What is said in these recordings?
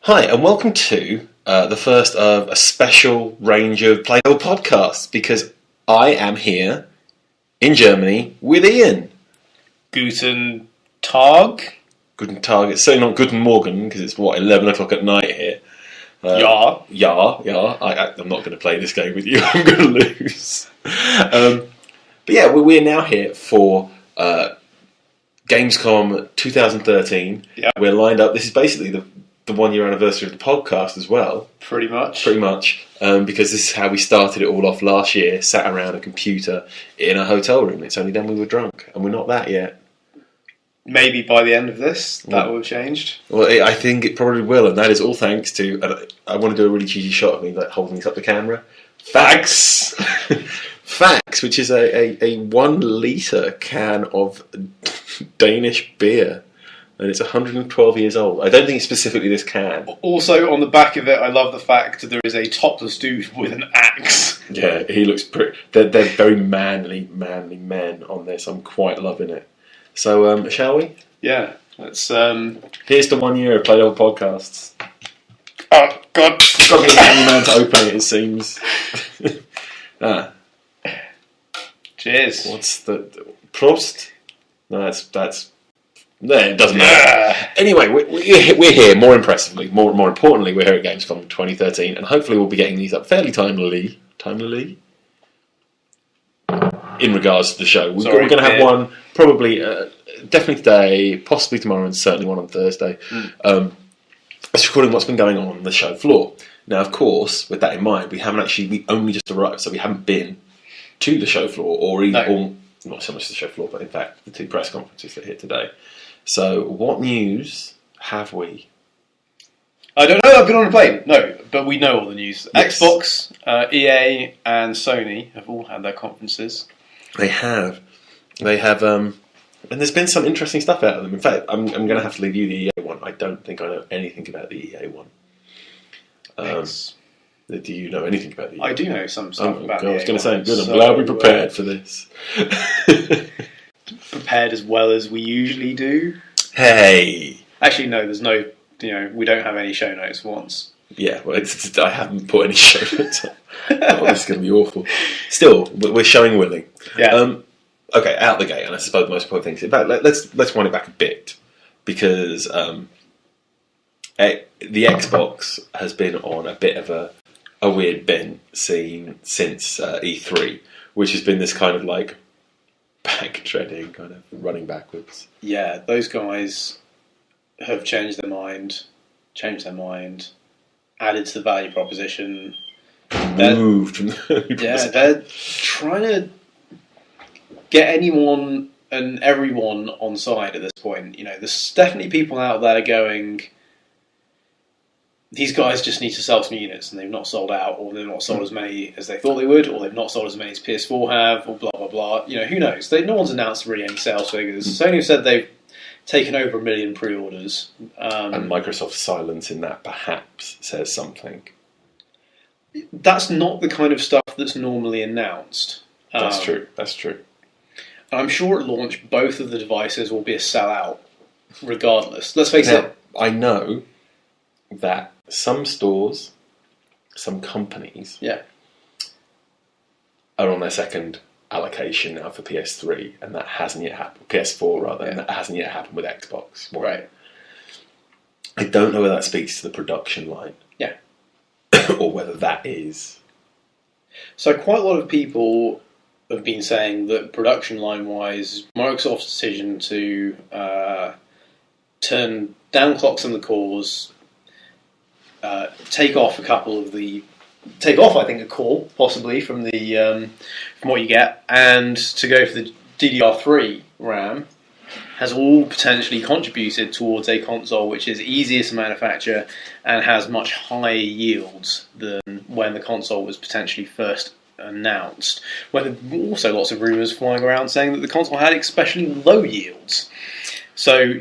Hi, and welcome to the first of a special range of Playdevil podcasts, because I am here in Germany with Ian. Guten Tag? Guten Tag. It's certainly not Guten Morgen, because it's, 11 o'clock at night here. Yeah. I'm not going to play this game with you. I'm going to lose. But yeah, we're now here for Gamescom 2013. Yeah. We're lined up. This is basically the 1 year anniversary of the podcast as well. Pretty much. Because this is how we started it all off last year, sat around a computer in a hotel room. It's only then we were drunk, and we're not that yet. Maybe by the end of this, that will have changed. Well, I think it probably will, and that is all thanks to... I want to do a really cheesy shot of me like holding up the camera. Facts! Facts, which is a 1 litre can of Danish beer. And it's 112 years old. I don't think it's specifically this can. Also, on the back of it, I love the fact that there is a topless dude with an axe. Yeah, he looks pretty... They're very manly men on this. I'm quite loving it. So, shall we? Yeah, let's... Here's the 1 year of Playdevil podcasts. Oh, God. You've got to be a man to open it seems. Cheers. What's the... Prost? No, that's... No, it doesn't matter. Anyway, we're here, more impressively, more importantly, we're here at Gamescom 2013, and hopefully we'll be getting these up fairly timely, in regards to the show. We're going to have one, probably, definitely today, possibly tomorrow, and certainly one on Thursday. It's recording what's been going on the show floor. Now, of course, with that in mind, we only just arrived, so we haven't been to the show floor, or not so much the show floor, but in fact, the 2 press conferences that are here today. So, what news have we? I don't know, I've been on a plane. No, but we know all the news. Yes. Xbox, EA, and Sony have all had their conferences. They have, and there's been some interesting stuff out of them. In fact, I'm going to have to leave you the EA one. I don't think I know anything about the EA one. Do you know anything about the EA? I do know some stuff about the EA. I was going to say, good, I'm so, glad we prepared for this. Prepared as well as we usually do. Hey! Actually, no, there's no, we don't have any show notes for once. Yeah, well, I haven't put any show notes on. Oh, this is going to be awful. Still, we're showing willing. Yeah. Okay, out the gate, and I suppose the most important thing is, in fact, let's wind it back a bit, because the Xbox has been on a bit of a weird bent scene since E3, which has been this kind of like back-treading, kind of running backwards. Yeah, those guys have changed their mind, added to the value proposition. Moved from the value proposition. They're trying to get anyone and everyone on side at this point. There's definitely people out there going, these guys just need to sell some units, and they've not sold out, or they've not sold as many as they thought they would, or they've not sold as many as PS4 have, or blah, blah, blah. Who knows? No one's announced really any sales figures. Sony have said they've taken over 1 million pre-orders. And Microsoft's silence in that perhaps says something. That's not the kind of stuff that's normally announced. That's true. And I'm sure at launch, both of the devices will be a sellout, regardless. Let's face it. I know that some stores, some companies, are on their second allocation now for PS3, and that hasn't yet happened. PS4 rather, and that hasn't yet happened with Xbox. Right. I don't know whether that speaks to the production line. Yeah. Or whether that is. So quite a lot of people have been saying that production line wise, Microsoft's decision to turn down clocks on the cores, take off I think a core possibly from what you get, and to go for the DDR3 RAM has all potentially contributed towards a console which is easier to manufacture and has much higher yields than when the console was potentially first announced. When there were also lots of rumours flying around saying that the console had especially low yields. So,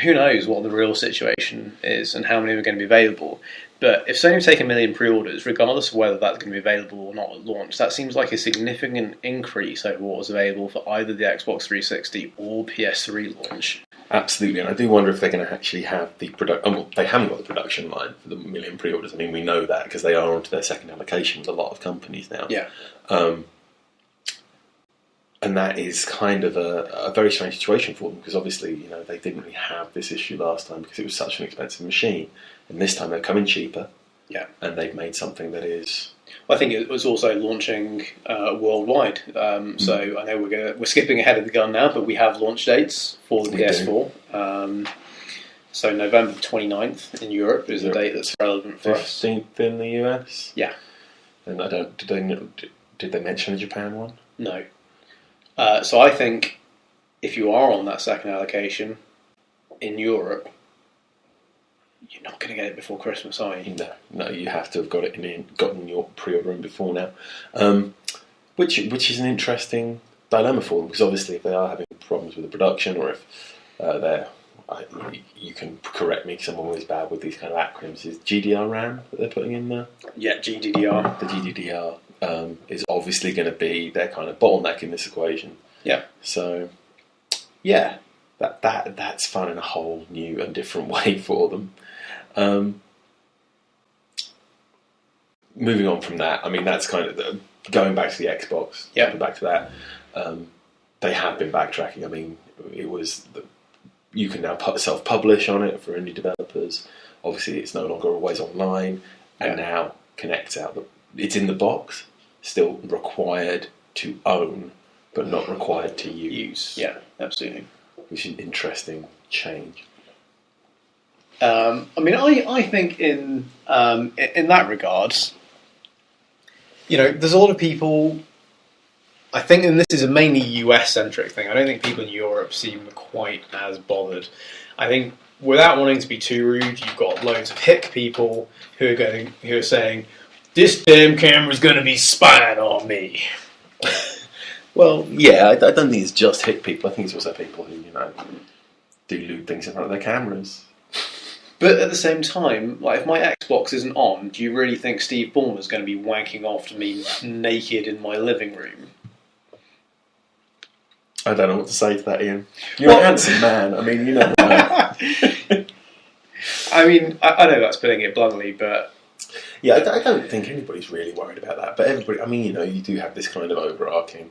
who knows what the real situation is and how many are going to be available. But if Sony have taken 1 million pre-orders, regardless of whether that's going to be available or not at launch, that seems like a significant increase over what was available for either the Xbox 360 or PS3 launch. Absolutely, and I do wonder if they're going to actually have the production. Well, they haven't got the production line for the million pre-orders. I mean, we know that because they are onto their second allocation with a lot of companies now. Yeah. And that is kind of a very strange situation for them because obviously, they didn't really have this issue last time because it was such an expensive machine, and this time they're coming cheaper. Yeah. And they've made something that is. I think it was also launching worldwide. So I know we're skipping ahead of the gun now, but we have launch dates for the PS4. So November 29th in Europe is a date that's relevant for us. 15th in the US. Yeah. And did they mention the Japan one? No. So I think if you are on that second allocation in Europe, you're not going to get it before Christmas, are you? No, you have to have gotten your pre-order in before now, which is an interesting dilemma for them because obviously if they are having problems with the production or if you can correct me because I'm always bad with these kind of acronyms. Is GDR RAM that they're putting in there? Yeah, GDDR. The GDDR is obviously going to be their kind of bottleneck in this equation. Yeah. So, yeah, that's fun in a whole new and different way for them. Moving on from that, I mean, that's kind of going back to the Xbox. Yeah. Back to that. They have been backtracking. I mean, it was you can now self-publish on it for indie developers. Obviously, it's no longer always online, and now connects out. It's in the box, still required to own, but not required to use. Yeah, absolutely. Which is an interesting change. I mean, I think in that regards, there's a lot of people. I think, and this is a mainly US-centric thing. I don't think people in Europe seem quite as bothered. I think, without wanting to be too rude, you've got loads of hick people who are saying, "This damn camera's going to be spying on me." Well, yeah, I don't think it's just hick people. I think it's also people who do lewd things in front of their cameras. But at the same time, like, if my Xbox isn't on, do you really think Steve Ballmer's going to be wanking off to me naked in my living room? I don't know what to say to that, Ian. You're a handsome man. I mean, you never know. I mean, I know that's putting it bluntly, but... Yeah, I don't think anybody's really worried about that. But everybody, I mean, you do have this kind of overarching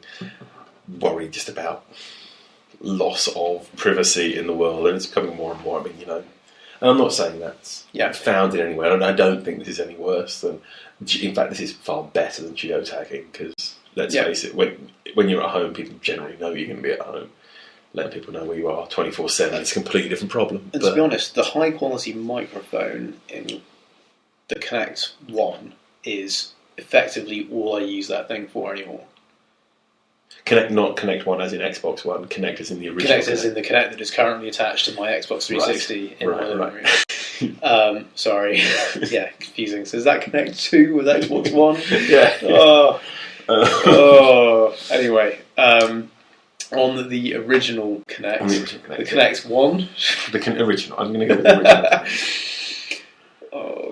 worry just about loss of privacy in the world, and it's becoming more and more. I mean, and I'm not saying that's founded anywhere, and I don't think this is any worse than... In fact, this is far better than geotagging, because, let's face it, when you're at home, people generally know you're going to be at home. Letting people know where you are 24/7, it's a completely different problem. And to be honest, the high-quality microphone in the Connect 1 is effectively all I use that thing for anymore. Not Connect 1 as in Xbox One, Connect as in the original Connect as in the Connect that is currently attached to my Xbox 360 in my living room. Sorry. Yeah, confusing. So is that Connect 2 with Xbox One? Yeah. Anyway, on the original Connect, the Connect 1. The original. I'm going to go with the original.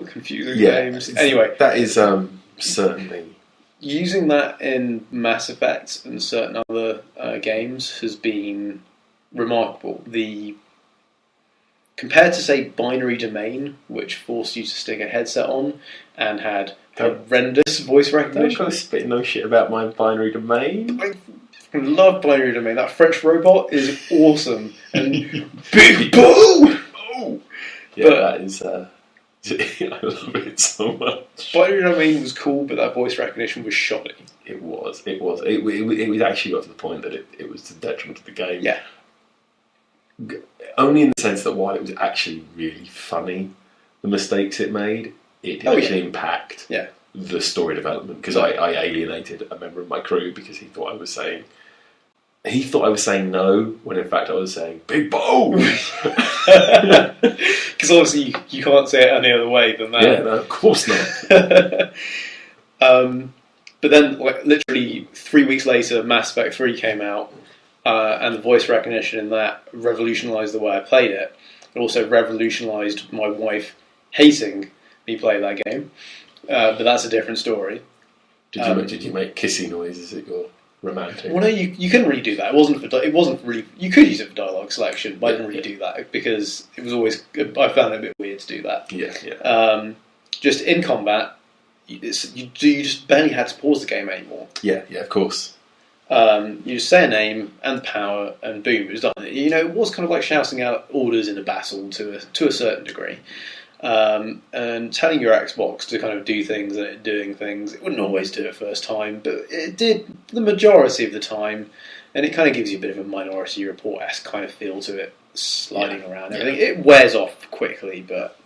Confusing names. Anyway. That is certainly... Using that in Mass Effect and certain other games has been remarkable. Compared to, say, Binary Domain, which forced you to stick a headset on and had horrendous voice recognition. Don't go spitting no shit about my Binary Domain. I love Binary Domain. That French robot is awesome. And Big Boo! Yeah, that is... I love it so much. Binary Domain was cool, but that voice recognition was shoddy. It was. It actually got to the point that it was to the detriment of the game. Yeah. Only in the sense that while it was actually really funny, the mistakes it made, it did actually impact the story development. Because I alienated a member of my crew because he thought I was saying no, when in fact I was saying big bow. Because obviously you can't say it any other way than that. Yeah, no, of course not. But then, literally 3 weeks later, Mass Effect 3 came out, and the voice recognition in that revolutionised the way I played it. It also revolutionised my wife hating me play that game. But that's a different story. Did you make kissy noises at your romantic. Well, no, you couldn't really do that. It wasn't really. You could use it for dialogue selection, but I didn't really do that because it was always. I found it a bit weird to do that. Yeah. Just in combat, you just barely had to pause the game anymore. Yeah, of course. You just say a name and power, and boom, it was done. It was kind of like shouting out orders in a battle to a certain degree. And telling your Xbox to kind of do things and doing things. It wouldn't always do it first time, but it did the majority of the time, and it kind of gives you a bit of a Minority Report-esque kind of feel to it, sliding around everything. It wears off quickly, but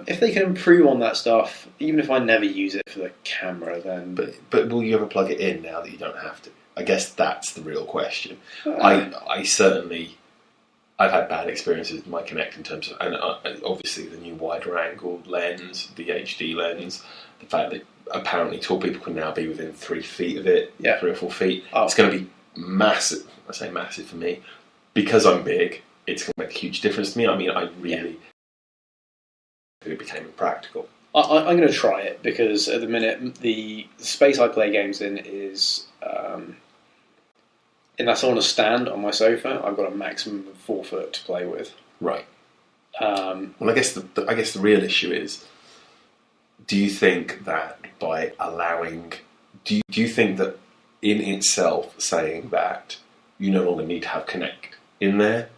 if they can improve on that stuff, even if I never use it for the camera, then... But will you ever plug it in now that you don't have to? I guess that's the real question. I certainly... I've had bad experiences with my Kinect in terms of, and obviously the new wider angle lens, the HD lens, the fact that apparently tall people can now be within 3 feet of it, 3 or 4 feet. Oh. It's going to be massive. I say massive for me because I'm big. It's going to make a huge difference to me. I mean, I really it became impractical. I'm going to try it because at the minute the space I play games in is. Unless I want to stand on my sofa, I've got a maximum of 4 foot to play with. Right. Well, I guess the real issue is: do you think that by allowing, do you think that in itself saying that you no longer need to have Kinect in there,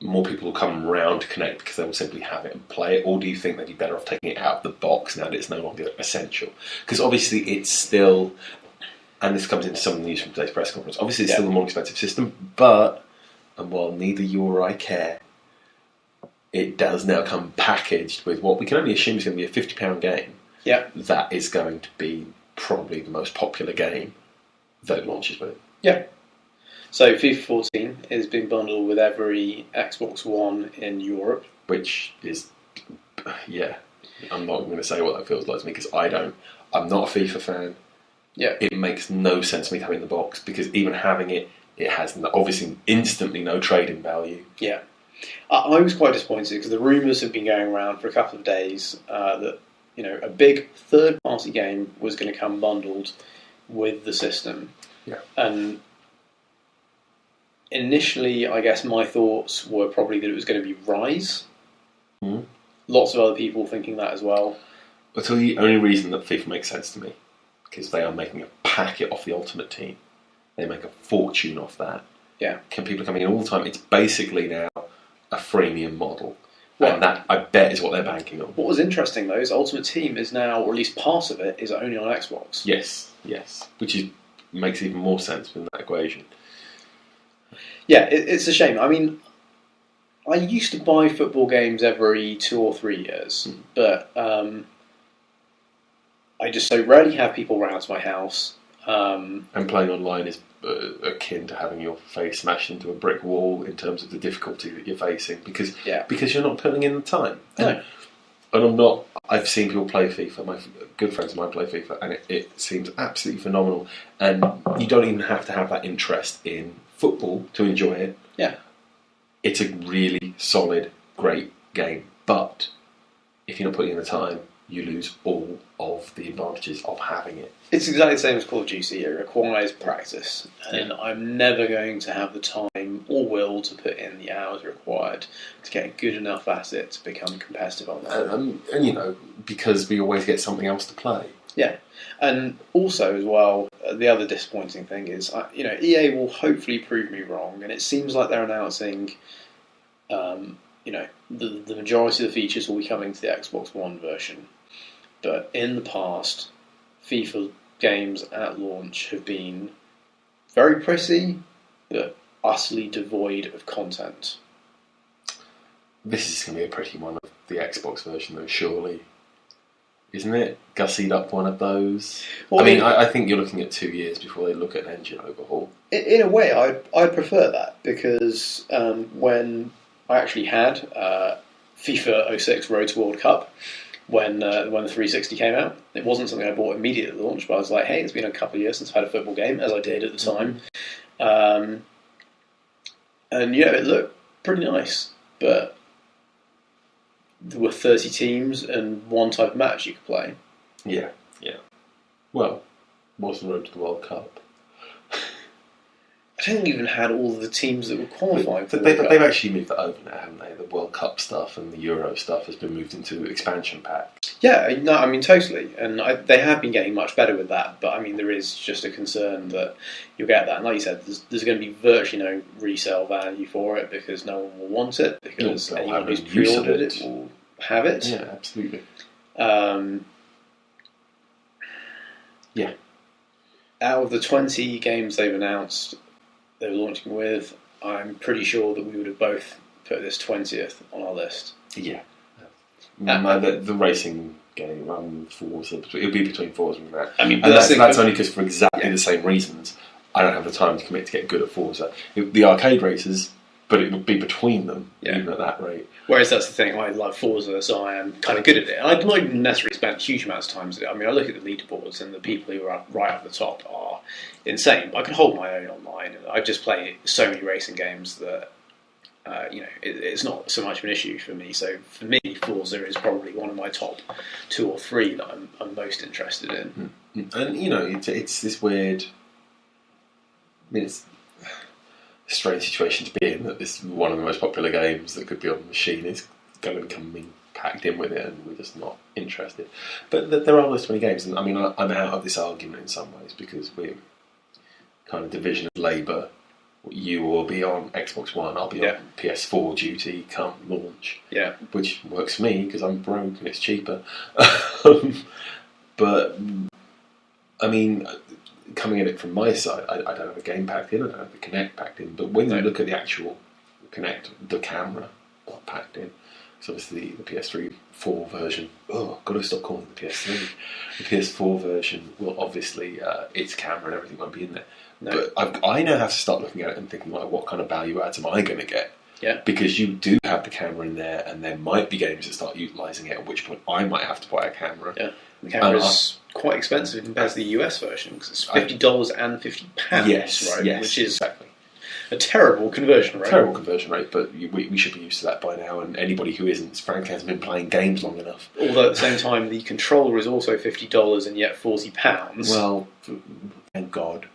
more people will come round to Kinect because they will simply have it and play it, or do you think they'd be better off taking it out of the box now that it's no longer essential? Because obviously it's still. And this comes into some of the news from today's press conference. Obviously, it's still a more expensive system, but, and while neither you or I care, it does now come packaged with what we can only assume is going to be a £50 game. Yeah. That is going to be probably the most popular game that it launches with. Yeah. So FIFA 14 is being bundled with every Xbox One in Europe. Which is, I'm not going to say what that feels like to me because I'm not a FIFA fan. Yeah, it makes no sense to me to have it in the box because even having it has obviously instantly no trading value. Yeah, I was quite disappointed because the rumours have been going around for a couple of days that a big third-party game was going to come bundled with the system. Yeah, and initially, I guess my thoughts were probably that it was going to be Rise. Mm. Lots of other people thinking that as well. But the only reason that FIFA makes sense to me. Because they are making a packet off the Ultimate Team. They make a fortune off that. Yeah. People are coming in all the time. It's basically now a freemium model. Well, and that, I bet, is what they're banking on. What was interesting, though, is Ultimate Team is now, or at least part of it, is only on Xbox. Yes. Which makes even more sense in that equation. Yeah, it's a shame. I mean, I used to buy football games every 2 or 3 years, but... I just so rarely have people round to my house. And playing online is akin to having your face smashed into a brick wall in terms of the difficulty that you're facing because you're not putting in the time. No. And I'm not. I've seen people play FIFA. My good friends of mine play FIFA, and it seems absolutely phenomenal. And you don't even have to have that interest in football to enjoy it. Yeah. It's a really solid, great game. But if you're not putting in the time, you lose all of the advantages of having it. It's exactly the same as Call of Duty. It requires practice, and I'm never going to have the time or will to put in the hours required to get good enough at it to become competitive on that. And because we always get something else to play. Yeah, and also as well, the other disappointing thing is, EA will hopefully prove me wrong, and it seems like they're announcing, the majority of the features will be coming to the Xbox One version. But in the past, FIFA games at launch have been very pretty, but utterly devoid of content. This is going to be a pretty one of the Xbox version, though, surely. Isn't it? Gussied up one of those? Well, I think you're looking at 2 years before they look at an engine overhaul. In a way, I'd prefer that, because when I actually had FIFA 06 Road to World Cup, when the 360 came out, it wasn't something I bought immediately at launch, but I was like, hey, it's been a couple of years since I've had a football game, as I did at the time. And it looked pretty nice, but there were 30 teams and one type of match you could play. Yeah. Well, was the road to the World Cup. I don't think we even had all the teams that were qualifying for the they've World Cup. actually moved that over now, haven't they? The World Cup stuff and the Euro stuff has been moved into expansion packs. Yeah, no, I mean, totally. And they have been getting much better with that, but I mean, there is just a concern that you'll get that. And like you said, there's going to be virtually no resale value for it because no one will want it, because anyone who's pre-ordered it will have it. Yeah, absolutely. Yeah. Out of the 20 games they've announced they were launching with, I'm pretty sure that we would have both put this 20th on our list. Yeah. The racing game, Forza, it'll be between Forza and that. I mean, and that's only because for exactly the same reasons, I don't have the time to commit to get good at Forza. The arcade races, but it would be between them, even at that rate. Whereas that's the thing, I like Forza, so I am kind of good at it. And I've not even necessarily spent huge amounts of time with it. I mean, I look at the leaderboards, and the people who are right at the top are insane. I can hold my own online. I just play so many racing games that it's not so much of an issue for me. So for me, Forza is probably one of my top 2 or 3 that I'm most interested in. And it's this weird. I mean, it's a strange situation to be in, that this one of the most popular games that could be on the machine is going to come packed in with it, and we're just not interested. But there are those 20 games, and I mean, I'm out of this argument in some ways because we're kind of division of labour. You will be on Xbox One, I'll be on PS4 duty come launch. Yeah, which works for me because I'm broke and it's cheaper. But I mean, coming at it from my side, I don't have a game packed in, I don't have the Kinect packed in, but when you look at the actual Kinect, the camera not packed in, so obviously the PS3 4 version, I've got to stop calling it the PS3. The PS4 version will obviously, its camera and everything won't be in there. No. But I now have to start looking at it and thinking, like, what kind of value adds am I going to get? Yeah. Because you do have the camera in there, and there might be games that start utilising it, at which point I might have to buy a camera. Yeah. The camera's quite expensive compared to the US version, because it's $50 and £50, yes, right? Yes, which is exactly a terrible conversion rate. But we should be used to that by now, and anybody who isn't, frankly, hasn't been playing games long enough. Although at the same time, the controller is also $50 and yet £40. Well, thank God.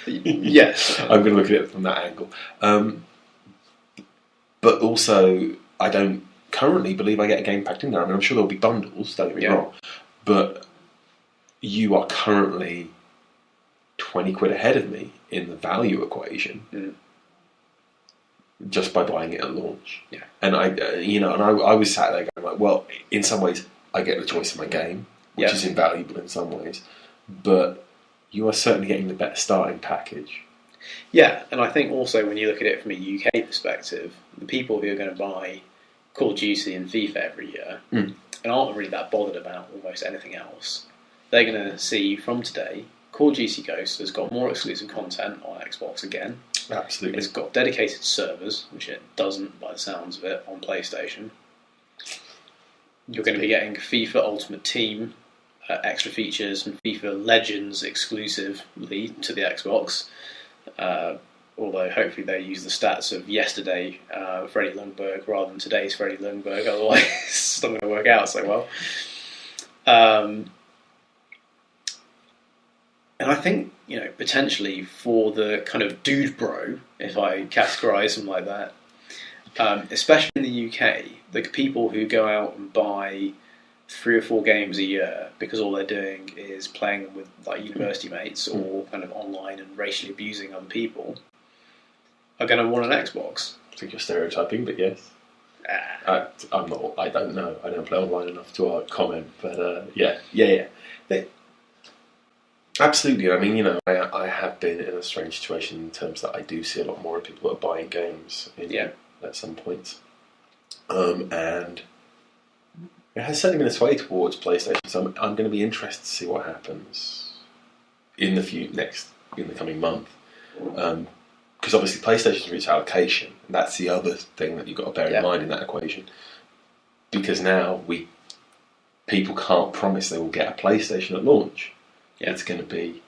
Yes. I'm going to look at it from that angle. But also, I don't currently believe I get a game packed in there. I mean, I'm sure there'll be bundles, don't get me wrong. But you are currently 20 quid ahead of me in the value equation just by buying it at launch. Yeah. And I was sat there going like, well, in some ways, I get the choice of my game, which is invaluable in some ways, but you are certainly getting the better starting package. Yeah, and I think also when you look at it from a UK perspective, the people who are going to buy Call of Duty and FIFA every year and aren't really that bothered about almost anything else, they're going to see from today Call of Duty Ghost has got more exclusive content on Xbox again. Absolutely. It's got dedicated servers, which it doesn't, by the sounds of it, on PlayStation. You're going to be getting FIFA Ultimate Team, extra features, and FIFA Legends exclusively to the Xbox. Although hopefully they use the stats of yesterday Freddie Lundberg rather than today's Freddie Lundberg, otherwise it's not going to work out so well. And I think, potentially for the kind of dude bro, if I categorise them like that, especially in the UK, the people who go out and buy 3 or 4 games a year because all they're doing is playing them with like university mates or kind of online and racially abusing other people are going to want an Xbox. I think you're stereotyping, but yes. I'm not. I don't know. I don't play online enough to comment, but yeah. Absolutely. I mean, I have been in a strange situation in terms that I do see a lot more people that are buying games at some points, and it has certainly been a sway towards PlayStation. So I'm going to be interested to see what happens in the coming month, because obviously PlayStation's reached allocation, and that's the other thing that you've got to bear in mind in that equation. Because now people can't promise they will get a PlayStation at launch. Yeah. It's going to be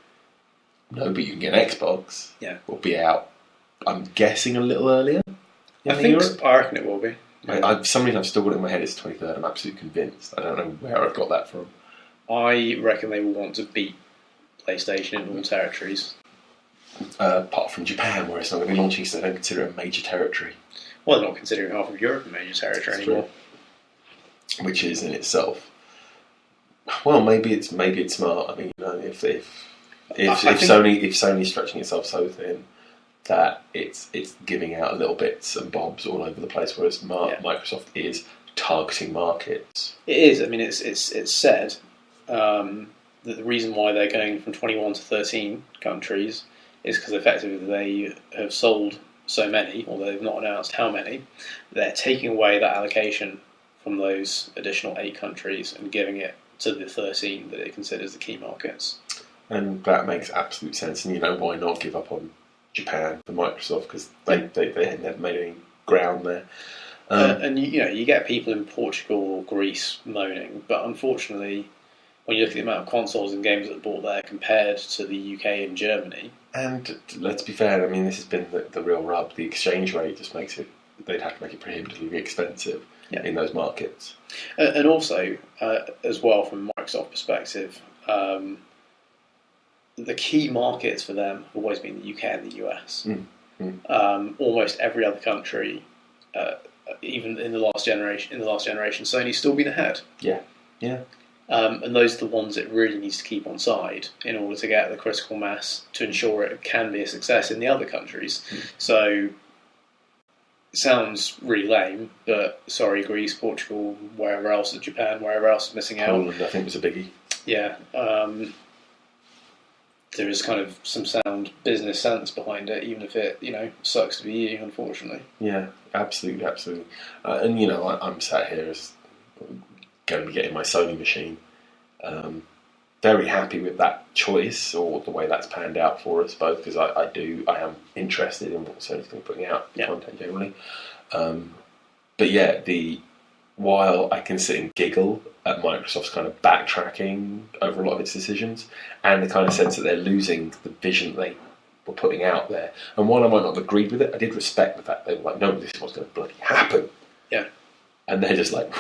but you can get an Xbox. Yeah, will be out. I'm guessing a little earlier. I reckon it will be. For some reason I've still got it in my head it's 23rd. I'm absolutely convinced. I don't know where I've got that from. I reckon they will want to beat PlayStation in all territories. Apart from Japan, where it's not going to be launching, so they don't consider it a major territory. Well, they're not considering half of Europe a major territory anymore. True. Which is in itself. Well, maybe it's smart. I mean, if Sony's stretching itself so thin that it's giving out little bits and bobs all over the place, whereas Microsoft is targeting markets. It is. I mean, it's said that the reason why they're going from 21 to 13 countries is because effectively they have sold so many, although they've not announced how many. They're taking away that allocation from those additional 8 countries and giving it to the 13 that it considers the key markets. And that makes absolute sense. And why not give up on Japan for Microsoft, because they had never made any ground there. And you get people in Portugal or Greece moaning, but unfortunately, when you look at the amount of consoles and games that are bought there compared to the UK and Germany. And let's be fair, I mean, this has been the real rub. The exchange rate just makes it, they'd have to make it prohibitively expensive in those markets. And also, as well, from a Microsoft perspective, the key markets for them have always been the UK and the US. Almost every other country, even in the last generation, Sony's still been ahead. Yeah. And those are the ones it really needs to keep on side in order to get the critical mass to ensure it can be a success in the other countries. So, it sounds really lame, but sorry, Greece, Portugal, wherever else, Japan, wherever else is missing out. Poland, I think, was a biggie. Yeah. There is kind of some sound business sense behind it, even if it, sucks to be you, unfortunately. Yeah, absolutely. And, I'm sat here as going to be getting my Sony machine. Very happy with that choice, or the way that's panned out for us both, because I am interested in what Sony's going to be putting out, content generally. But yeah, while I can sit and giggle at Microsoft's kind of backtracking over a lot of its decisions, and the kind of sense that they're losing the vision they were putting out there. And while I might not have agreed with it, I did respect the fact they were like, no, this is what's going to bloody happen. Yeah. And they're just like,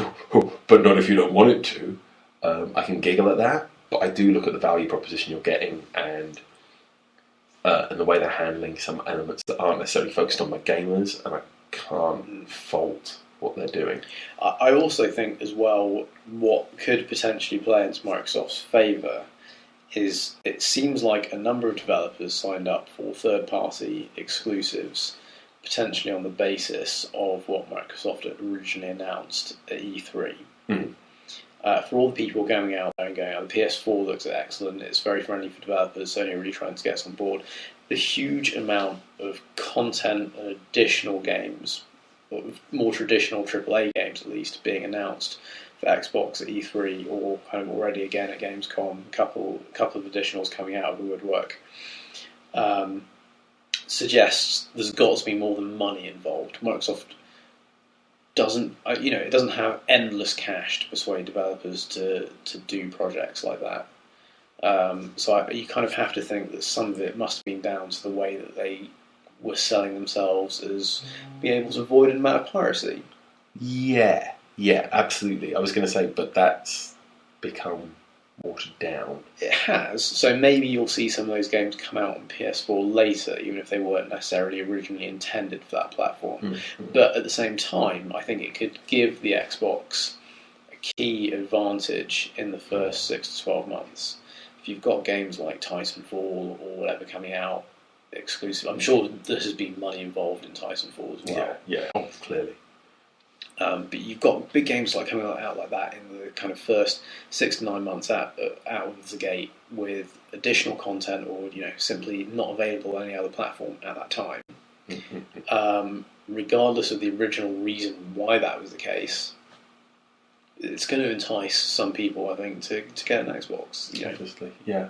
but not if you don't want it to. I can giggle at that, but I do look at the value proposition you're getting and the way they're handling some elements that aren't necessarily focused on my gamers, and I can't fault what they're doing. I also think as well, what could potentially play into Microsoft's favour is it seems like a number of developers signed up for third-party exclusives, potentially on the basis of what Microsoft had originally announced at E3. For all the people going out there and going, the PS4 looks excellent, it's very friendly for developers, Sony are really trying to get us on board. The huge amount of content and additional games, more traditional AAA games at least, being announced for Xbox at E3, or kind of already again at Gamescom, a couple of additionals coming out of the woodwork, suggests there's got to be more than money involved. Microsoft doesn't have endless cash to persuade developers to do projects like that. So you kind of have to think that some of it must have been down to the way that they were selling themselves as being able to avoid an amount of piracy. Yeah, absolutely. I was going to say, but that's become watered down. It has. So maybe you'll see some of those games come out on PS4 later, even if they weren't necessarily originally intended for that platform. But at the same time, I think it could give the Xbox a key advantage in the first 6 to 12 months. If you've got games like Titanfall or whatever coming out exclusive, I'm sure there has been money involved in Titanfall as well. Yeah, clearly. But you've got big games like coming out like that in the kind of first 6 to 9 months out of the gate with additional content, or simply not available on any other platform at that time. Regardless of the original reason why that was the case, it's going to entice some people, I think, to get an Xbox. Obviously, yeah.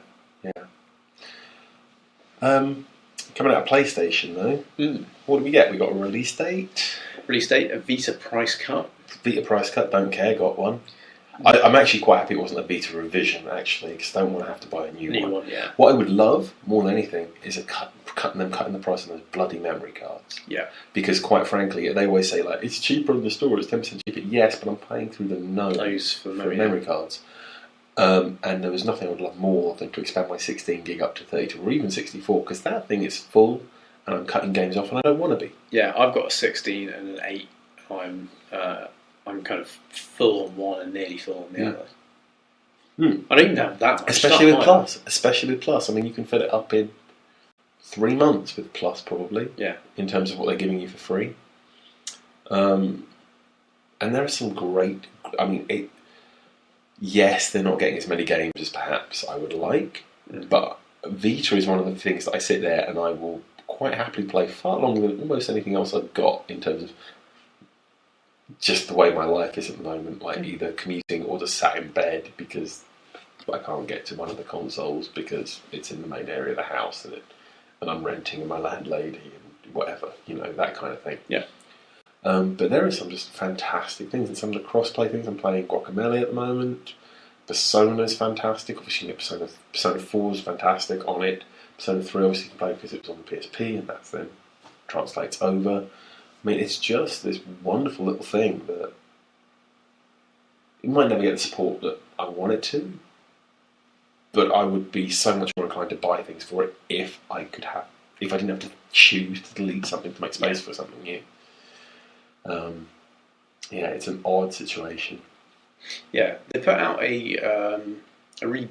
Coming out of PlayStation though, what do we get? We got a release date. A Vita price cut. Don't care, got one. I'm actually quite happy it wasn't a Vita revision, actually, because I don't want to have to buy a new one. Yeah. What I would love, more than anything, is cutting the price of those bloody memory cards. Yeah. Because, quite frankly, they always say, like, it's cheaper in the store, it's 10% cheaper. Yes, but I'm paying through the nose for the memory cards. And there was nothing I would love more than to expand my 16 gig up to 32 or even 64, because that thing is full and I'm cutting games off and I don't want to be. Yeah, I've got a 16 and an 8. I'm kind of full on one and nearly full on the other. I don't even have that much Especially stuff with Plus. Especially with Plus. I mean, you can fill it up in 3 months with Plus, probably. Yeah. In terms of what they're giving you for free. And there are some great... I mean, yes, they're not getting as many games as perhaps I would like, but Vita is one of the things that I sit there and I will quite happily play far longer than almost anything else I've got in terms of just the way my life is at the moment, like either commuting or just sat in bed because I can't get to one of the consoles because it's in the main area of the house and I'm renting and my landlady and whatever, that kind of thing. Yeah. But there are some just fantastic things, and some of the cross-play things. I'm playing Guacamelee at the moment. Persona's fantastic. Obviously, you get Persona 4 is fantastic on it. Persona 3 obviously you can play because it was on the PSP, and that's then translates over. I mean, it's just this wonderful little thing that it might never get the support that I want it to, but I would be so much more inclined to buy things for it if I didn't have to choose to delete something to make space for something new. It's an odd situation. Yeah, they put out a really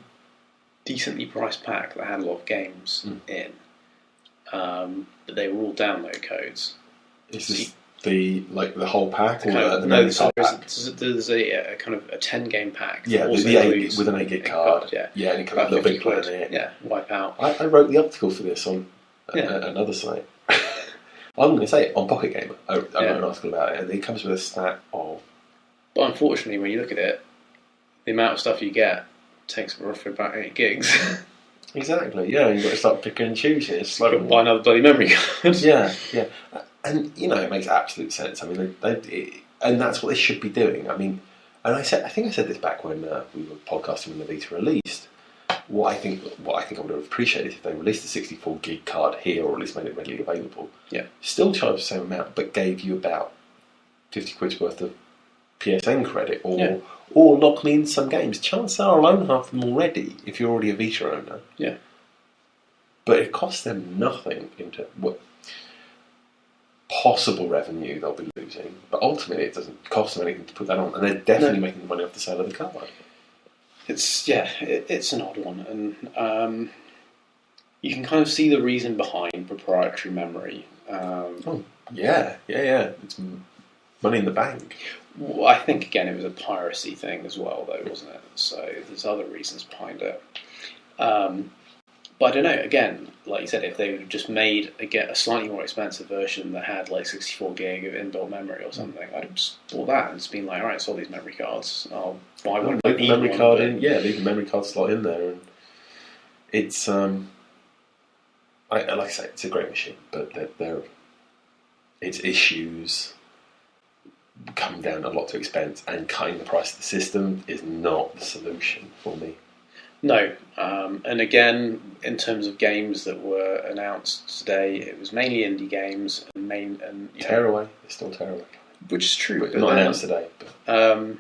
decently priced pack that had a lot of games in, but they were all download codes. Is this the whole pack? No, there's a kind of a 10-game pack. Yeah, with an 8 gig card. Yeah, and it comes with a big planet. Yeah, Wipeout. I wrote the article for this on another site. I'm going to say it, on Pocket Gamer. I wrote an article about it, and it comes with a stat of... But unfortunately, when you look at it, the amount of stuff you get takes roughly about 8 gigs. Exactly, yeah, you've got to start picking and choosing. It's like... You've got to buy another bloody memory card. Yeah. And, it makes absolute sense. I mean, and that's what they should be doing. I mean, and I think I said this back when we were podcasting when the Vita released. What I think I would have appreciated if they released a 64 gig card here, or at least made it readily available. Yeah. Still charged the same amount, but gave you about 50 quid's worth of PSN credit, or lock me in some games. Chances are I'll own half of them already if you're already a Vita owner. Yeah. But it costs them nothing into what possible revenue they'll be losing. But ultimately, it doesn't cost them anything to put that on, and they're definitely making the money off the sale of the card. It's an odd one, and you can kind of see the reason behind proprietary memory. It's money in the bank. Well, I think again it was a piracy thing as well, though, wasn't it? So there's other reasons behind it. But I don't know. Again, like you said, if they would have just made a slightly more expensive version that had like 64 gig of inbuilt memory or something, I'd have just bought that and just been like, all right, saw these memory cards. I'll buy one. Leave the memory card in. Yeah, leave the memory card slot in there, and it's like I say, it's a great machine, but its issues come down a lot to expense, and cutting the price of the system is not the solution for me. No, and again, in terms of games that were announced today, it was mainly indie games and Tearaway. It's still Tearaway, which is true, but not announced today. But.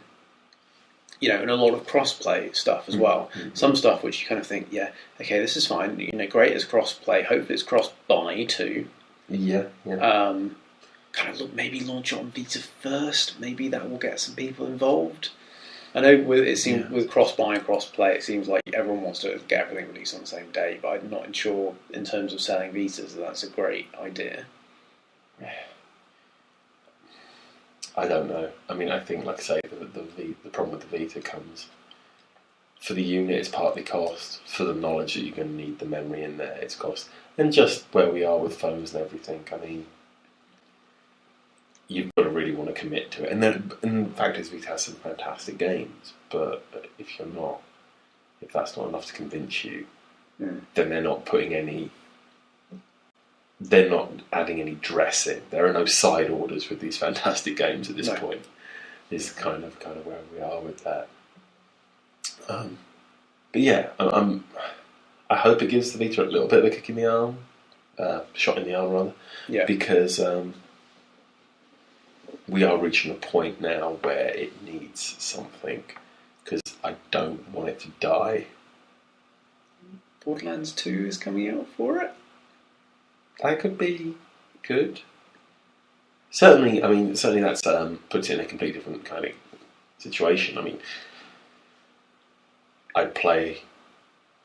And a lot of cross-play stuff as well. Some stuff which you kind of think, okay, this is fine. Great as cross-play. Hopefully, it's cross-buy too. Yeah. Kind of maybe launch it on Vita first. Maybe that will get some people involved. I know with cross-buy and cross-play, it seems like everyone wants to get everything released on the same day, but I'm not sure in terms of selling Vitas that's a great idea. I don't know. I mean, I think, like I say, the problem with the Vita comes for the unit. It's partly cost. For the knowledge that you're going to need the memory in there, it's cost. And just where we are with phones and everything, I mean, you've got to really want to commit to it. And the fact is, Vita has some fantastic games, but if that's not enough to convince you, then they're not adding any dressing. There are no side orders with these fantastic games at this point. Is kind of where we are with that. But yeah, I hope it gives the Vita a little bit of a kick in the arm, shot in the arm rather. Yeah. Because we are reaching a point now where it needs something because I don't want it to die. Borderlands 2 is coming out for it? That could be good. Certainly that's puts it in a completely different kind of situation. I mean, I'd play.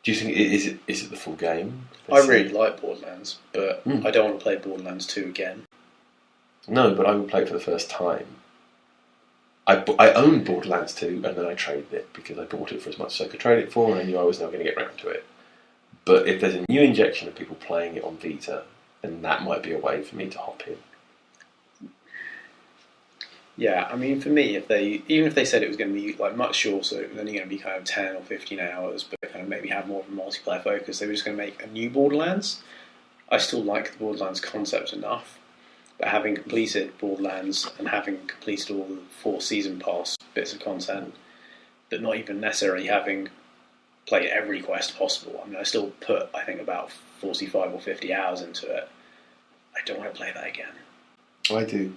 Do you think is it the full game? I really like Borderlands, but I don't want to play Borderlands 2 again. No, but I would play it for the first time. I owned Borderlands 2 and then I traded it because I bought it for as much as I could trade it for, and I knew I was never going to get round to it. But if there's a new injection of people playing it on Vita, then that might be a way for me to hop in. Yeah, I mean, for me, even if they said it was going to be like much shorter, it was only going to be kind of 10 or 15 hours, but kind of maybe have more of a multiplayer focus, they were just going to make a new Borderlands. I still like the Borderlands concept enough, but having completed Borderlands and having completed all the 4 season pass bits of content, but not even necessarily having played every quest possible. I mean, I still put, I think, about 45 or 50 hours into it. I don't want to play that again. I do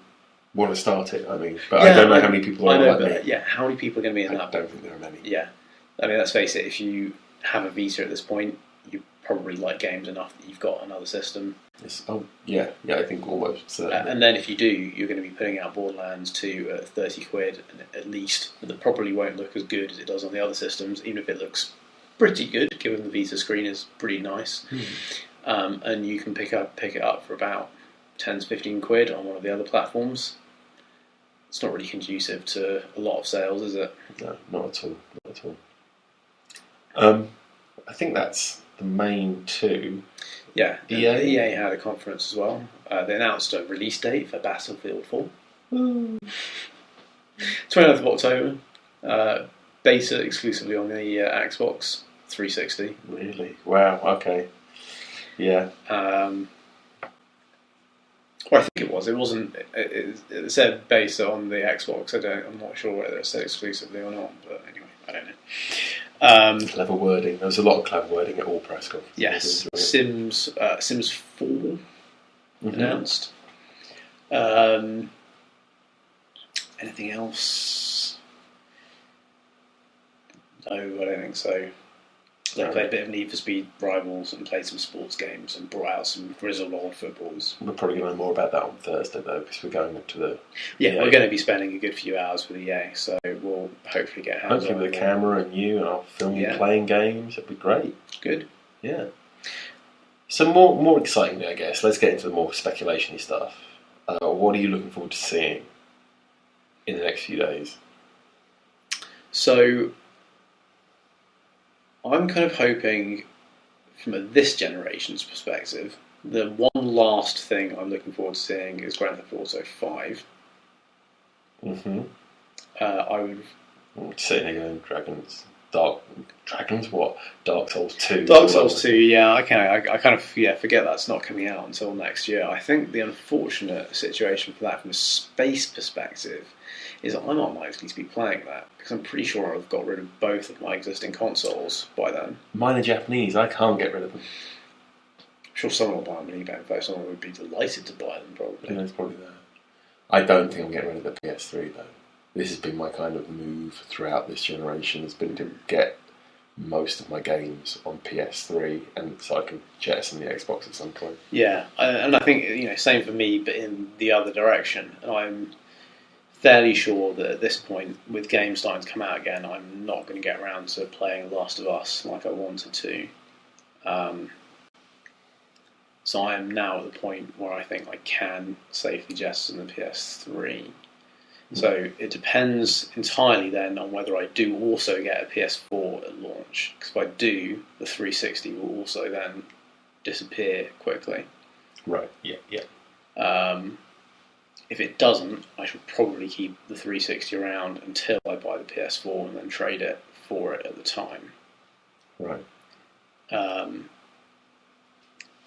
want to start it, but I don't know how many people are like me. Yeah, how many people are going to be in that? I don't think there are many. Yeah. I mean, let's face it, if you have a Vita at this point, you probably like games enough that you've got another system. I think almost certainly. And then if you do, you're going to be putting out Borderlands 2 at 30 quid at least. That probably won't look as good as it does on the other systems, even if it looks pretty good, given the Vita screen is pretty nice. And you can pick it up for about 10 to 15 quid on one of the other platforms. It's not really conducive to a lot of sales, is it? No, not at all. Not at all. I think that's the main two. Yeah, EA had a conference as well. They announced a release date for Battlefield 4. 29th of October. Beta exclusively on the Xbox 360. Really? Wow, okay. Yeah. Well, I think it was. It wasn't. It said beta on the Xbox. I'm not sure whether it said exclusively or not. But anyway, I don't know. Clever wording. There was a lot of clever wording at all press conferences. Yes. Sims 4 announced. Anything else? No, I don't think so. They played a bit of Need for Speed Rivals and played some sports games and brought out some grizzled old footballs. We're probably going to know more about that on Thursday, though, because we're going up to the... Yeah, we're going to be spending a good few hours with EA, so we'll hopefully get hands on. Hopefully with a camera and you, and I'll film you playing games. It'll be great. Good. Yeah. So more excitingly, I guess, let's get into the more speculation-y stuff. What are you looking forward to seeing in the next few days? So... I'm kind of hoping, from this generation's perspective, the one last thing I'm looking forward to seeing is Grand Theft Auto 5. I would... Sitting there going, Dragons what? Dark Souls 2? Dark Souls 2, yeah, I kind of forget that's not coming out until next year. I think the unfortunate situation for that from a space perspective is I'm not likely to be playing that, because I'm pretty sure I've got rid of both of my existing consoles by then. Mine are Japanese, I can't get rid of them. I'm sure someone will buy them on eBay. In fact, someone would be delighted to buy them, probably. Yeah, it's probably that. I don't think I'm getting rid of the PS3, though. This has been my kind of move throughout this generation, has been to get most of my games on PS3, and so I can jettison the Xbox at some point. Yeah, and I think, same for me, but in the other direction. I'm fairly sure that at this point, with games starting to come out again, I'm not going to get around to playing Last of Us like I wanted to. So I am now at the point where I think I can safely jettison the PS3. So it depends entirely then on whether I do also get a PS4 at launch. Because if I do, the 360 will also then disappear quickly. Right, yeah. If it doesn't, I should probably keep the 360 around until I buy the PS4 and then trade it for it at the time. Right.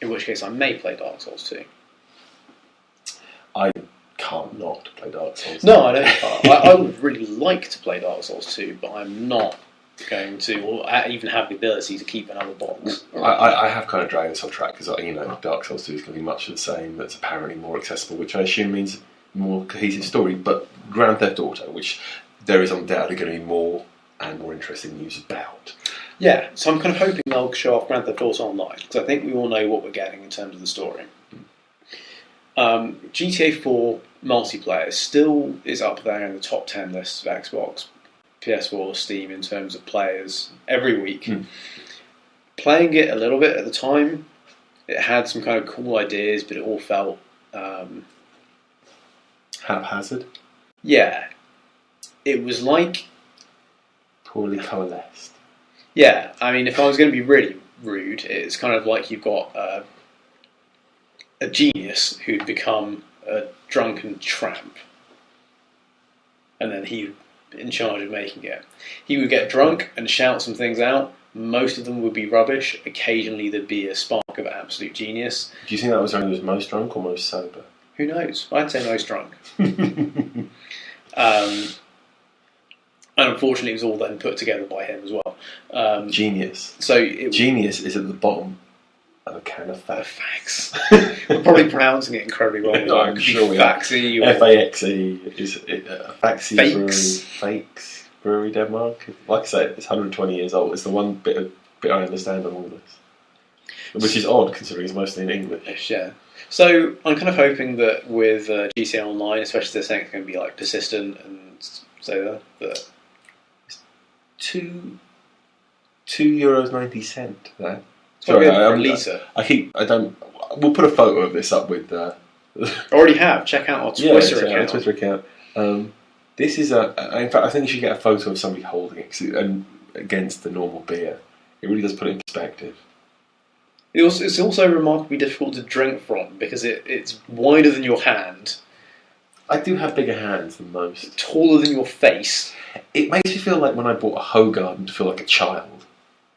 In which case I may play Dark Souls 2. I can't not play Dark Souls 2. No, I don't. I would really like to play Dark Souls 2, but I'm not going to, or even have the ability to keep another box. I have kind of dragged this on track because, Dark Souls 2 is going to be much of the same, but it's apparently more accessible, which I assume means more cohesive story. But Grand Theft Auto, which there is undoubtedly going to be more and more interesting news about. Yeah, so I'm kind of hoping they'll show off Grand Theft Auto Online, because I think we all know what we're getting in terms of the story. GTA 4 multiplayer still is up there in the top 10 lists of Xbox, PS4, Steam in terms of players every week. Playing it a little bit at the time, it had some kind of cool ideas, but it all felt haphazard. Yeah, it was like poorly coalesced. Yeah, I mean, if I was going to be really rude, it's kind of like you've got a genius who'd become a drunken tramp, and then he's in charge of making it. He would get drunk and shout some things out. Most of them would be rubbish. Occasionally there'd be a spark of absolute genius. Do you think that was when he was most drunk or most sober? Who knows? I'd say most drunk. And unfortunately, it was all then put together by him as well. Genius. So genius is at the bottom of a can of facts. We're probably pronouncing it incredibly wrong. No, I'm sure we are. Faxy. F-A-X-E. Is it a Faxy Fakes. Brewery? Fakes Brewery, Denmark. Like I say, it's 120 years old. It's the one bit I understand on all this. Which is odd, considering it's mostly in English. Yeah. So I'm kind of hoping that with GTA Online, especially they're saying it's going to be like persistent and so that €2.90 there. Sorry, We'll put a photo of this up with. I already have. Check out our Twitter account. Our Twitter account. This is in fact, I think you should get a photo of somebody holding it and against the normal beer. It really does put it in perspective. It's also remarkably difficult to drink from because it's wider than your hand. I do have bigger hands than most. Taller than your face. It makes me feel like when I bought a Hoegaarden to feel like a child.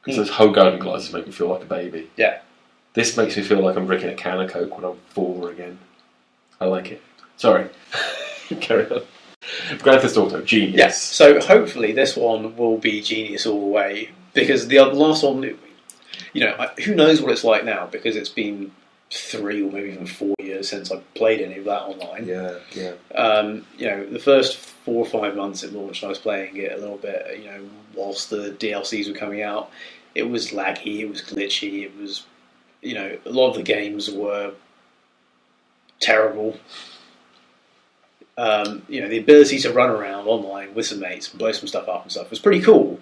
Because those Hoegaarden glasses make me feel like a baby. Yeah. This makes me feel like I'm drinking a can of Coke when I'm 4 again. I like it. Sorry. Carry on. Grand Theft Auto, genius. Yes. So hopefully this one will be genius all the way. Because the last one, who knows what it's like now, because it's been 3 or maybe even 4 years since I played any of that online. Yeah. The first 4 or 5 months it launched, I was playing it a little bit, whilst the DLCs were coming out. It was laggy, it was glitchy, it was, a lot of the games were terrible. The ability to run around online with some mates and blow some stuff up and stuff was pretty cool.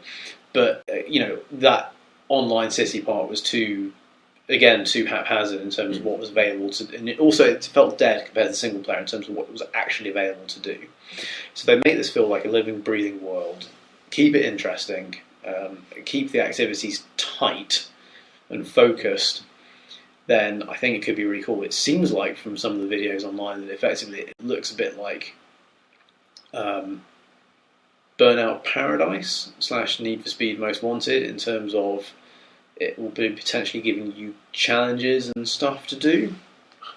But, that online city part was too haphazard in terms of what was available to, and it felt dead compared to single player in terms of what was actually available to do. So they make this feel like a living, breathing world. Keep it interesting. Keep the activities tight and focused. Then I think it could be really cool. It seems like from some of the videos online that effectively it looks a bit like Burnout Paradise / Need for Speed Most Wanted in terms of it will be potentially giving you challenges and stuff to do.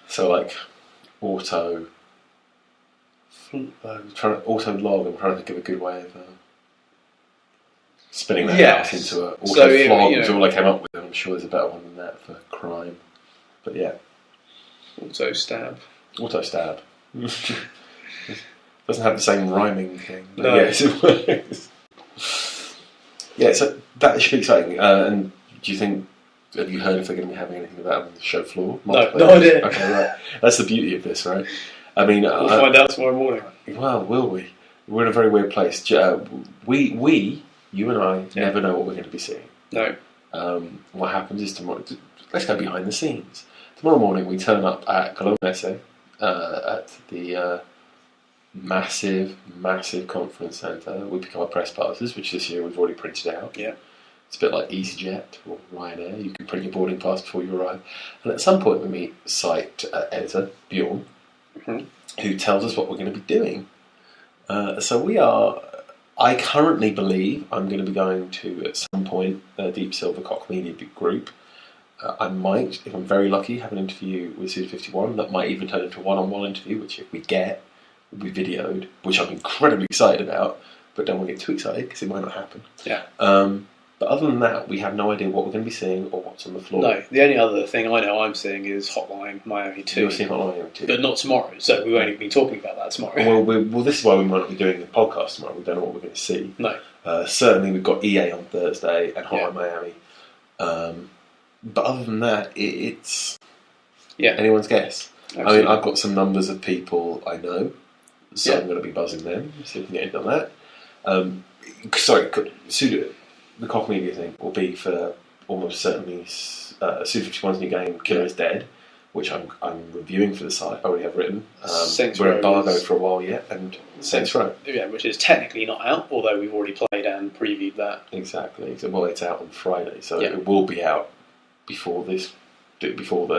So like auto log. I'm trying to think of a good way of spinning that out into a auto flog. Is all I came up with. I'm sure there's a better one than that for crime. But yeah, auto stab. Doesn't have the same rhyming thing. But no. Yes, it works. Yeah, so that should be exciting. And do you think? Have you heard if they're going to be having anything about on the show floor? No idea. Okay, right. That's the beauty of this, right? I mean, we'll find out tomorrow morning. Well, will we? We're in a very weird place. You and I never know what we're going to be seeing. No. What happens is tomorrow. Let's go behind the scenes. Tomorrow morning we turn up at Colomese at the massive conference centre. We pick up our press passes, which this year we've already printed out. Yeah. It's a bit like EasyJet or Ryanair. You can print your boarding pass before you arrive. And at some point we meet site editor Bjorn, who tells us what we're going to be doing. So we are... I currently believe I'm going to be going to, at some point, Deep Silver Cock Media Group. I might, if I'm very lucky, have an interview with Suda 51. That might even turn into a one-on-one interview, which if we get, will be videoed, which I'm incredibly excited about, but don't want to get too excited because it might not happen. Yeah. But other than that, we have no idea what we're going to be seeing or what's on the floor. No, the only other thing I know I'm seeing is Hotline Miami 2. You're seeing Hotline Miami 2. But not tomorrow, so we won't even be talking about that tomorrow. Well, this is why we might not be doing the podcast tomorrow. We don't know what we're going to see. No. Certainly, we've got EA on Thursday and Hotline Miami. But other than that, it's anyone's guess. Absolutely. I mean, I've got some numbers of people I know, so I'm going to be buzzing them, see if we can get into that. The Koch Media thing will be for almost certainly Suda51's new game, Killer is Dead, which I'm reviewing for the site. I already have written. We're embargoed for a while yet, and Saints Row. Yeah, which is technically not out, although we've already played and previewed that. Exactly. Well, it's out on Friday, so it will be out before the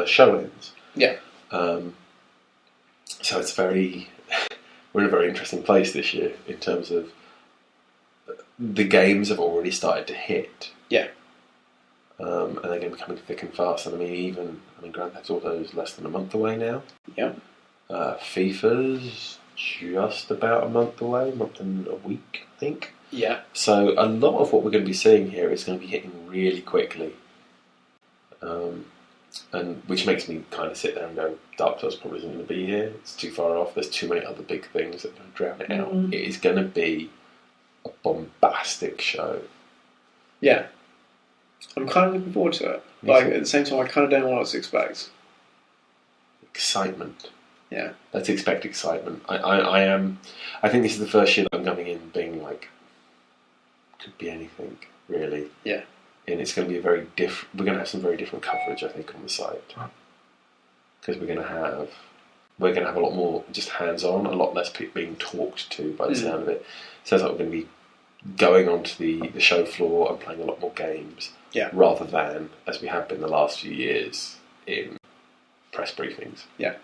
show ends. Yeah. So it's we're in a very interesting place this year in terms of the games have already started to hit. Yeah. And they're going to be coming thick and fast. And Grand Theft Auto is less than a month away now. Yeah. FIFA's just about a month away, a month and a week, I think. Yeah. So a lot of what we're going to be seeing here is going to be hitting really quickly. And which makes me kind of sit there and go, Dark Souls probably isn't going to be here. It's too far off. There's too many other big things that are going to drown it out. It is going to be a bombastic show. Yeah. I'm kind of looking forward to it. Like, at the same time, I kind of don't know what to expect. Excitement. Yeah. Let's expect excitement. I think this is the first year that I'm coming in being like, could be anything, really. Yeah. And it's going to be we're going to have some very different coverage, I think, on the site. Because we're going to have a lot more just hands-on, a lot less people being talked to by the sound of it. Sounds like we're going to be going onto the show floor and playing a lot more games, rather than, as we have been the last few years, in press briefings. Yeah.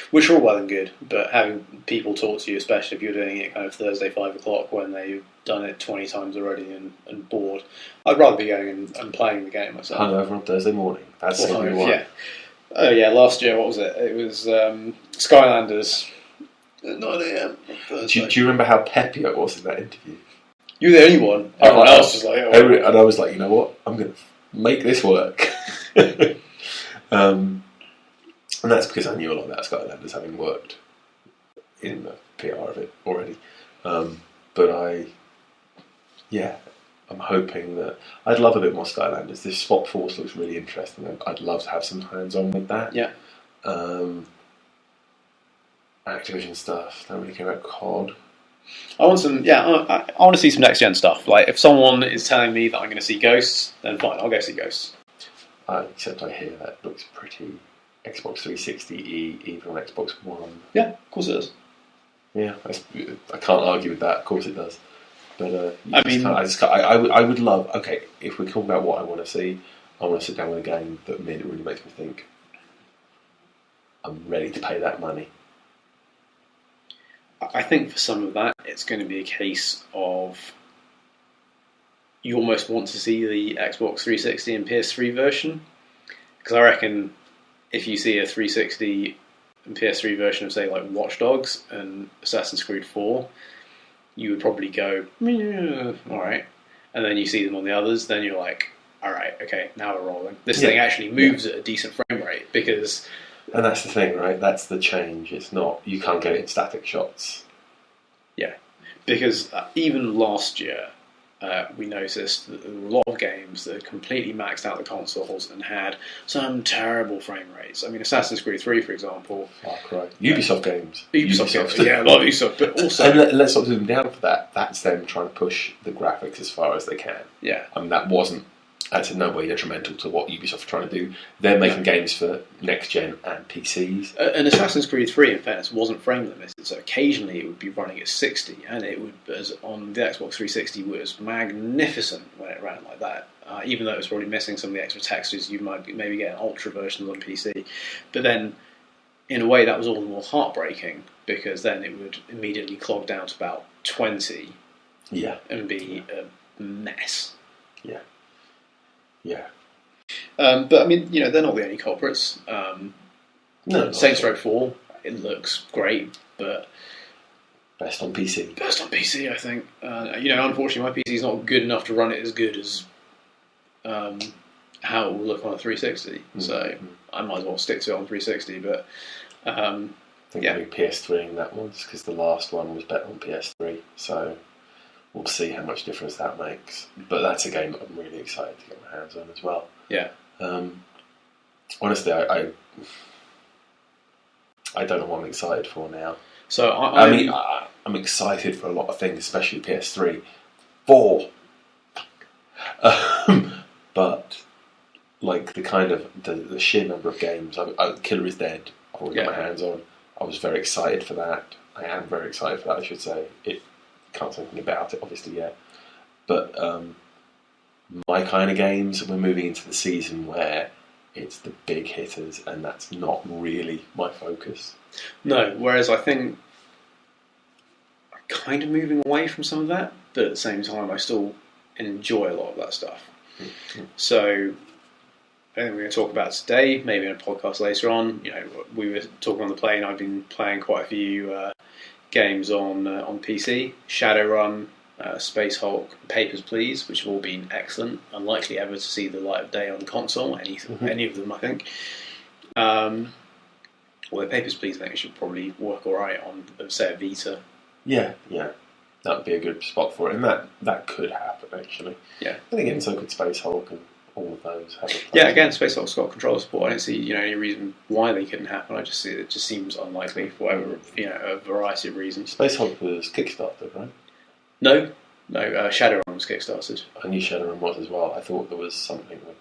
Which are all well and good, but having people talk to you, especially if you're doing it kind of Thursday 5 o'clock when they've done it 20 times already and bored, I'd rather be going and playing the game myself. Hungover on Thursday morning. That's what we want. Yeah. Oh yeah, last year, what was it? It was Skylanders at 9 a.m. Do you remember how peppy I was in that interview? You were the only one. Everyone else was like, and I was like, you know what? I'm going to make this work. And that's because I knew a lot about Skylanders, having worked in the PR of it already. But I'm hoping that I'd love a bit more Skylanders. This Swap Force looks really interesting. I'd love to have some hands-on with that. Yeah. Activision stuff. Don't really care about COD. I want some. Yeah, I want to see some next-gen stuff. Like if someone is telling me that I'm going to see Ghosts, then fine, I'll go see Ghosts. Except I hear that looks pretty Xbox 360 even on Xbox One. Yeah, of course it does. Yeah, I can't argue with that. Of course it does. But I would love. Okay, if we're talking about what I want to see, I want to sit down with a game that really makes me think. I'm ready to pay that money. I think for some of that, it's going to be a case of you almost want to see the Xbox 360 and PS3 version, because I reckon if you see a 360 and PS3 version of, say, like Watch Dogs and Assassin's Creed 4, you would probably go, alright. And then you see them on the others, then you're like, alright, okay, now we're rolling. This thing actually moves at a decent frame rate, because... And that's the thing, right? That's the change. It's not, you can't get it in static shots. Yeah, because even last year, we noticed that there were a lot of games that had completely maxed out the consoles and had some terrible frame rates. I mean, Assassin's Creed 3, for example. Far Cry. Ubisoft games. Ubisoft games. Yeah, a lot of Ubisoft, but also... And let's not do them down for that. That's them trying to push the graphics as far as they can. Yeah. I mean, that's in no way detrimental to what Ubisoft are trying to do. They're making games for next-gen and PCs. And Assassin's Creed 3, in fairness, wasn't frame limited, so occasionally it would be running at 60, and it would, as on the Xbox 360, was magnificent when it ran like that. Even though it was probably missing some of the extra textures, you might maybe get an ultra version on PC. But then, in a way, that was all the more heartbreaking, because then it would immediately clog down to about 20 and be a mess. Yeah. Yeah. But I mean, they're not the only culprits. No. Saints Row 4, it looks great, but best on PC. Best on PC, I think. Unfortunately, my PC is not good enough to run it as good as how it will look on a 360. So I might as well stick to it on 360. But I think maybe PS3 in that one, because the last one was better on PS3. So we'll see how much difference that makes. But that's a game that I'm really excited to get my hands on as well. Yeah. Honestly, I don't know what I'm excited for now. So I'm excited for a lot of things, especially PS3, 4. But like the kind of the sheer number of games, Killer is Dead. I've already got my hands on. I was very excited for that. I am very excited for that. I should say. Can't say anything about it, obviously, yet. But my kind of games, we're moving into the season where it's the big hitters, and that's not really my focus. No, whereas I think I'm kind of moving away from some of that, but at the same time, I still enjoy a lot of that stuff. Mm-hmm. So, I think we're going to talk about today, maybe in a podcast later on. You know, we were talking on the plane. I've been playing quite a few games on PC, Shadowrun, Space Hulk, Papers, Please, which have all been excellent. Unlikely ever to see the light of day on console, any of them, I think. Although Papers, Please, I think it should probably work all right on, say, a Vita. Yeah, that would be a good spot for it, and that could happen actually. Yeah, and again, so could Space Hulk and all of those. Yeah, again, Space Hulk's got controller support. I don't see any reason why they couldn't happen. I just see it just seems unlikely for whatever a variety of reasons. Space Hulk was kickstarted, right? No, Shadowrun was kickstarted. I knew Shadowrun was as well. I thought there was something with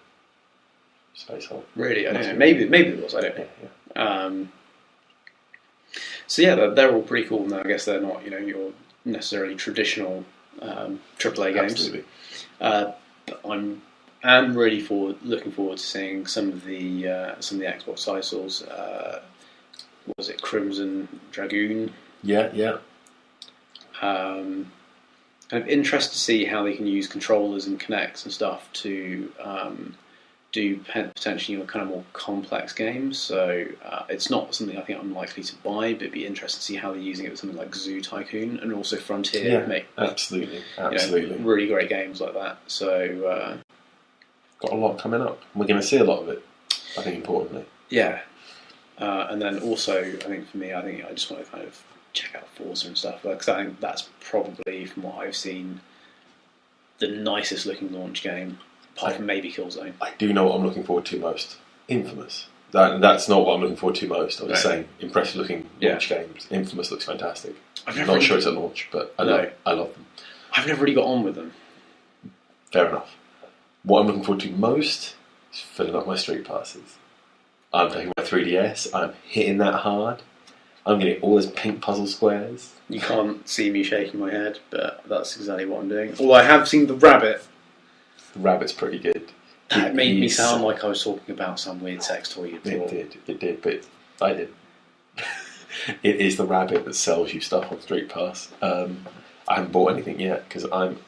Space Hulk. Really, I don't know. Maybe there was. I don't know. Yeah. So yeah, they're all pretty cool. Now I guess they're not your necessarily traditional AAA games. Absolutely. But I'm really looking forward to seeing some of the Xbox titles. What was it, Crimson Dragoon? Yeah. Kind of interested to see how they can use controllers and Kinects and stuff to do potentially kind of more complex games. So it's not something I think I'm likely to buy, but it'd be interesting to see how they're using it with something like Zoo Tycoon and also Frontier. Yeah, absolutely. Really great games like that. So got a lot coming up. We're going to see a lot of it, I think, importantly. Yeah. And then also, I think for me, I just want to kind of check out Forza and stuff. Because I think that's probably, from what I've seen, the nicest looking launch game, apart from maybe Killzone. I do know what I'm looking forward to most. Infamous. That's not what I'm looking forward to most. I was saying impressive looking launch games. Infamous looks fantastic. I'm not sure it's at launch, but I love them. I've never really got on with them. Fair enough. What I'm looking forward to most is filling up my street passes. I'm taking my 3DS, I'm hitting that hard. I'm getting all those pink puzzle squares. You can't see me shaking my head, but that's exactly what I'm doing. Although I have seen the rabbit. The rabbit's pretty good. That made me sound like I was talking about some weird sex toy you'd bought. It did, but I did. It is the rabbit that sells you stuff on Street Pass. I haven't bought anything yet because I'm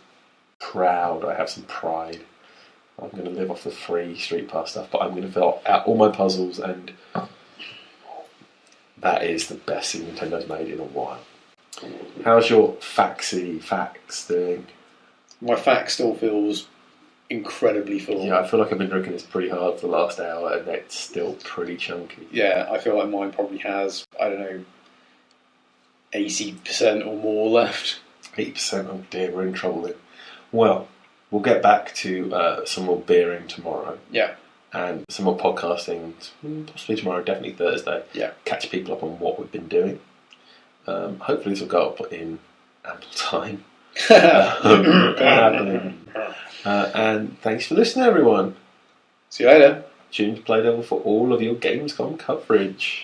proud. I have some pride. I'm going to live off the free Street Pass stuff, but I'm going to fill out all my puzzles, and that is the best thing Nintendo's made in a while. How's your faxy fax doing? My fax still feels incredibly full. Yeah, I feel like I've been drinking this pretty hard for the last hour, and it's still pretty chunky. Yeah, I feel like mine probably has, 80% or more left. 80%? Oh dear, we're in trouble then. Well, we'll get back to some more beering tomorrow. Yeah. And some more podcasting, possibly tomorrow, definitely Thursday. Yeah. Catch people up on what we've been doing. Hopefully this will go up in ample time. And thanks for listening, everyone. See you later. Tune to Playdevil for all of your Gamescom coverage.